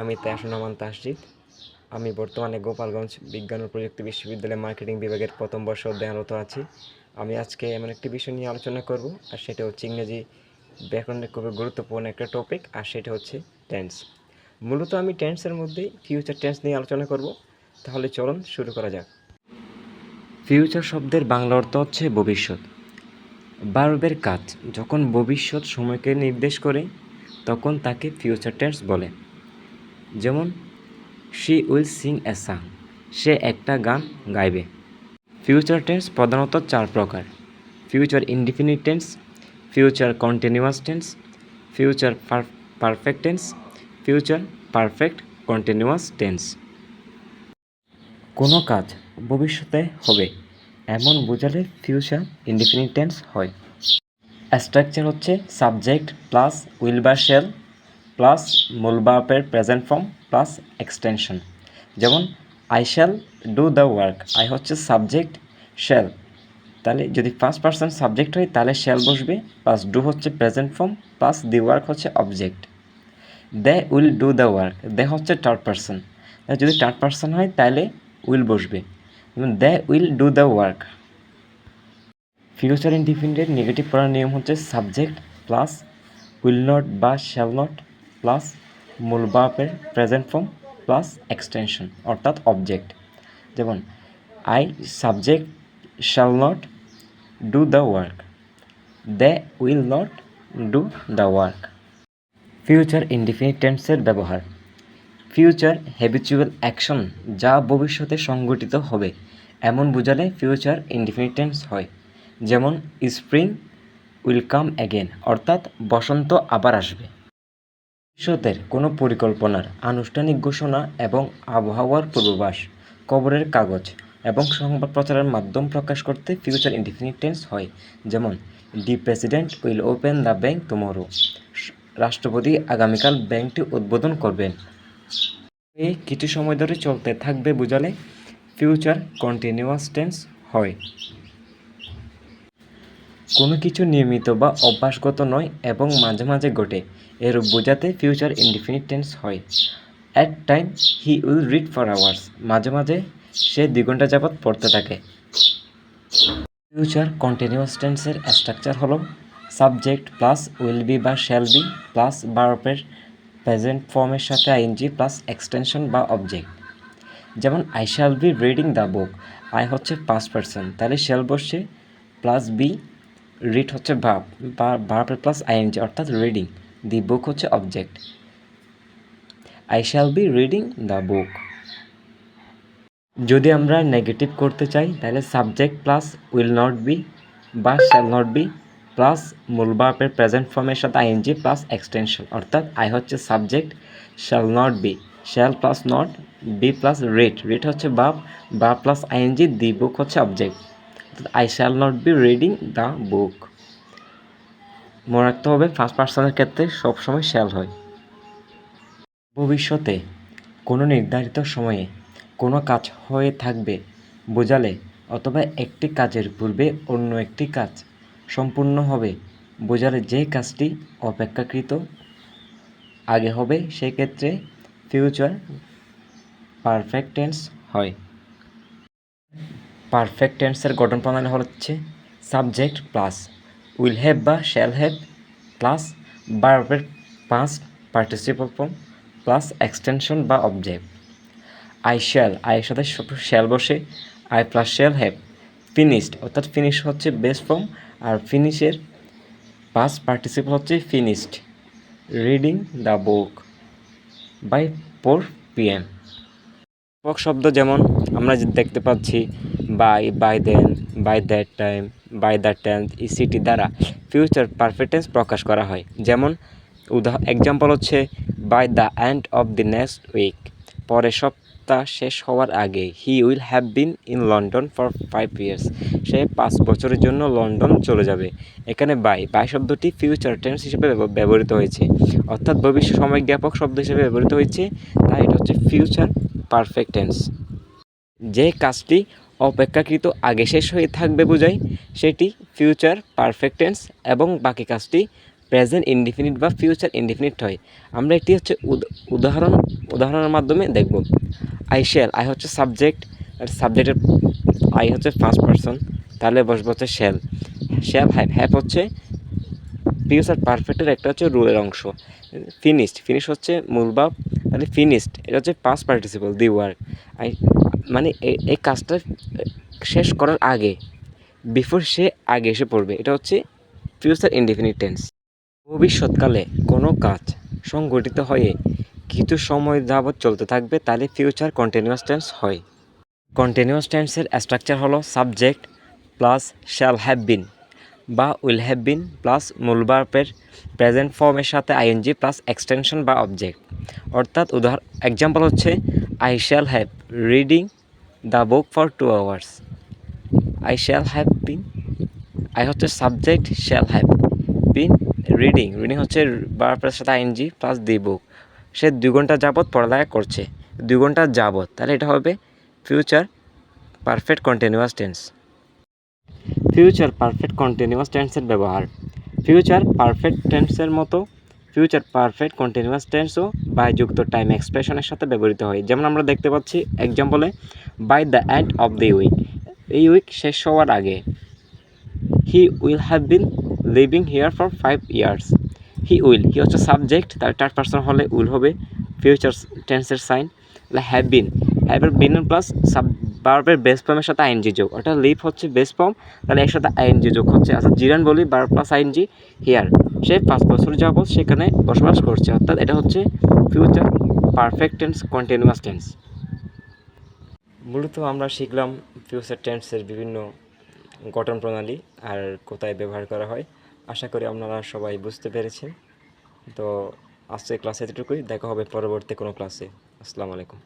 আমি তাসনুমান তাসজিদ। আমি বর্তমানে গোপালগঞ্জ বিজ্ঞান ও প্রযুক্তি বিশ্ববিদ্যালয়ের মার্কেটিং বিভাগের প্রথম বর্ষ অধ্যয়নরত আছি। আমি আজকে এমন একটি বিষয় নিয়ে আলোচনা করব, আর সেটা হচ্ছে ইংরেজি ব্যাকরণের খুবই গুরুত্বপূর্ণ একটা টপিক, আর সেটা হচ্ছে টেন্স। মূলত আমি টেন্সের মধ্যে ফিউচার টেন্স নিয়ে আলোচনা করব। তাহলে চলুন শুরু করা যাক। ফিউচার শব্দের বাংলা অর্থ হচ্ছে ভবিষ্যৎ। ভার্বের কাজ যখন ভবিষ্যৎ সময়কে নির্দেশ করে তখন তাকে ফিউচার টেন্স বলে। যেমন she will sing a song, সে একটা গান গাইবে। ফিউচার টেন্স প্রধানত চার প্রকার: future indefinite tense, future continuous tense, future perfect tense, future perfect continuous tense. কোনো কাজ ভবিষ্যতে হবে এমন বোঝালে ফিউচার ইনডিফিনিট টেন্স হয়। স্ট্রাকচার হচ্ছে সাবজেক্ট প্লাস উইল বা শ্যাল প্লাস মূল ভার্বের প্রেজেন্ট ফর্ম প্লাস এক্সটেনশন। যেমন I shall do the work, I হচ্ছে সাবজেক্ট, শ্যাল তাহলে যদি ফার্স্ট পারসন সাবজেক্ট হয় তাহলে শ্যাল বসবে, প্লাস ডু হচ্ছে present form, plus the work হচ্ছে object. They will do the work, they হচ্ছে থার্ড পারসন, যদি থার্ড পারসন হয় তাহলে উইল বসবে, যেমন they will do the work. Future ইনডিফিনিটের নেগেটিভ পড়ার নিয়ম হচ্ছে সাবজেক্ট প্লাস উইল নট বা শ্যাল নট প্লাস মূল ভার্বের প্রেজেন্ট ফর্ম প্লাস এক্সটেনশন অর্থাৎ অবজেক্ট। যেমন I subject shall not do the work, they will not do the work. Future indefinite টেন্সের ব্যবহার: ফিউচার হ্যাবিচুয়াল অ্যাকশন, যা ভবিষ্যতে সংঘটিত হবে এমন বোঝালে ফিউচার ইনডিফিনিট টেন্স হয়। যেমন স্প্রিং উইল কাম অ্যাগেন, অর্থাৎ বসন্ত আবার আসবে। ভবিষ্যতের কোনো পরিকল্পনার আনুষ্ঠানিক ঘোষণা এবং আবহাওয়ার পূর্বাভাস, খবরের কাগজ এবং সংবাদ প্রচারের মাধ্যম প্রকাশ করতে ফিউচার ইনডিফিনিট টেন্স হয়। যেমন the president will open the bank tomorrow, রাষ্ট্রপতি আগামীকাল ব্যাংকটি উদ্বোধন করবেন। এই কিছু সময় ধরে চলতে থাকবে বোঝালে ফিউচার কন্টিনিউয়াস টেন্স হয়। কোনো কিছু নিয়মিত বা অভ্যাসগত নয় এবং মাঝে মাঝে ঘটে এরূপ বোঝাতে ফিউচার ইনডিফিনিট টেন্স হয়। At time he will read for hours, মাঝে মাঝে সে 2 ঘন্টা যাবৎ পড়তে থাকে। ফিউচার কন্টিনিউয়াস টেন্সের স্ট্রাকচার হলো সাবজেক্ট প্লাস উইল বি বা শ্যাল বি প্লাস ভার্বের প্রেজেন্ট ফর্মের সাথে আইএনজি প্লাস এক্সটেনশন বা অবজেক্ট। যেমন I shall be reading the book, I হচ্ছে পাস্ট পারসন তাহলে শ্যাল বসছে প্লাস বি, রিড হচ্ছে ভার্ব বা ভার্বের প্লাস আইএনজি অর্থাৎ রিডিং, দি বুক হচ্ছে object. I shall be reading the book. যদি আমরা নেগেটিভ করতে চাই তাহলে subject plus will not be বা শ্যাল নট বি প্লাস মূল ভার্বের প্রেজেন্ট ফর্মের সাথে আইএনজি প্লাস এক্সটেনশন অর্থাৎ আই হচ্ছে subject, shall not be, shall plus not, be plus read, read হচ্ছে verb, verb plus ING, the book হচ্ছে object. I shall not be reading the book. মনে রাখতে হবে ফার্স্ট পার্সনের ক্ষেত্রে সবসময় শ্যাল হয়। ভবিষ্যতে কোনো নির্ধারিত সময়ে কোনো কাজ হয়ে থাকবে বোঝালে অথবা একটি কাজের পূর্বে অন্য একটি কাজ সম্পূর্ণ হবে বোঝালে যে কাজটি অপেক্ষাকৃত আগে হবে সেক্ষেত্রে ফিউচার পারফেক্ট টেন্স হয়। পারফেক্ট টেন্সের গঠন প্রণালী হচ্ছে সাবজেক্ট প্লাস উইল হ্যাভ বা শ্যাল হ্যাভ প্লাস ভার্বের past participle form plus extension বা অবজেক্ট। আই শ্যাল, আয়ের সাথে শ্যাল বসে, I plus shall have finished অর্থাৎ ফিনিশ হচ্ছে বেস ফর্ম, আর ফিনিশের পাস্ট পার্টিসিপল হচ্ছে finished, reading the book by 4 PM। ব্যাপক শব্দ যেমন আমরা দেখতে পাচ্ছি by then, by that time, by the tenth ইসিটি দ্বারা ফিউচার পারফেক্ট টেন্স প্রকাশ করা হয়। যেমন এক্সাম্পল হচ্ছে by the end of the next week, পরের সপ্তাহ শেষ হওয়ার আগে। He will have been in London for 5 years, সে 5 বছরের জন্য লন্ডন চলে যাবে। এখানে বাই শব্দটি ফিউচার টেন্স হিসেবে ব্যবহৃত হয়েছে, অর্থাৎ ভবিষ্যৎ সাময়িক জ্ঞাপক শব্দ হিসেবে ব্যবহৃত হয়েছে, তাই এটা হচ্ছে ফিউচার পারফেক্ট টেন্স। যে কাজটি অপেক্ষাকৃত আগে শেষ হয়ে থাকবে বোঝায় সেটি ফিউচার পারফেক্ট টেন্স এবং বাকি কাজটি প্রেজেন্ট ইনডিফিনিট বা ফিউচার ইনডিফিনিট হয়। আমরা একটি হচ্ছে উদাহরণের মাধ্যমে দেখব। আই শ্যাল, আই হচ্ছে সাবজেক্ট, আর সাবজেক্টের আই হচ্ছে ফার্স্ট পারসন, তাহলে বসবে হচ্ছে শ্যাল। শ্যাল হ্যাভ হচ্ছে ফিউচার পারফেক্টের একটা হচ্ছে রুলের অংশ। ফিনিশ হচ্ছে মূল ভাব, তাহলে ফিনিশড এটা হচ্ছে পাস্ট পার্টিসিপল দি ওয়ার্ক। মানে এই কাজটা শেষ করার আগে, বিফোর সে আগে এসে পড়বে, এটা হচ্ছে ফিউচার ইনডিফিনিট টেন্স। ভবিষ্যৎকালে কোনো কাজ সংঘটিত হয়ে কিছু সময় যাবৎ চলতে থাকবে, তাহলে ফিউচার কন্টিনিউয়াস টেন্স হয়। কন্টিনিউয়াস টেন্সের স্ট্রাকচার হলো সাবজেক্ট প্লাস শ্যাল হ্যাভ বিন বা উইল হ্যাভ বিন প্লাস মূল ভার্বের প্রেজেন্ট ফর্মের সাথে আইএনজি প্লাস এক্সটেনশন বা অবজেক্ট। অর্থাৎ এক্সাম্পল হচ্ছে I shall have reading the book for 2 hours। I shall have been, I হচ্ছে subject, shall have been reading হচ্ছে ভার্বের সাথে আইএনজি প্লাস দি বুক। সে 2 ঘন্টা যাবৎ পড়ালেখা করছে, 2 ঘন্টা যাবৎ, তাহলে এটা হবে future perfect continuous tense. Future perfect continuous টেন্সের ব্যবহার। ফিউচার পারফেক্ট টেন্সের মতো ফিউচার পারফেক্ট কন্টিনিউয়াস টেন্সও বাই যুক্ত টাইম এক্সপ্রেশনের সাথে ব্যবহৃত হয়। যেমন আমরা দেখতে পাচ্ছি এক্সাম্পলে, by the end of the week, এই উইক শেষ হওয়ার আগে। He will have been living here for 5 years। He হচ্ছে সাবজেক্ট, তার থার্ড পারসন হলে উইল হবে ফিউচার টেন্সের সাইন। হ্যাভের বিন প্লাস ভার্বের বেস ফর্মের সাথে আইএনজি যোগ, অর্থাৎ লিভ হচ্ছে বেস ফর্ম, তাহলে এর সাথে আইএনজি যোগ হচ্ছে। আচ্ছা, জিরান বলি ভার্ব প্লাস আইএনজি হিয়ার, সে 5 বছর যাবৎ সেখানে বসবাস করছে, অর্থাৎ এটা হচ্ছে future perfect tense continuous tense. মূলত আমরা শিখলাম ফিউচার টেন্সের বিভিন্ন গঠন প্রণালী আর কোথায় ব্যবহার করা হয়। আশা করি আপনারা সবাই বুঝতে পেরেছেন। তো আজকে ক্লাসে এতটুকুই, দেখা হবে পরবর্তী কোনো ক্লাসে। আসসালামু আলাইকুম।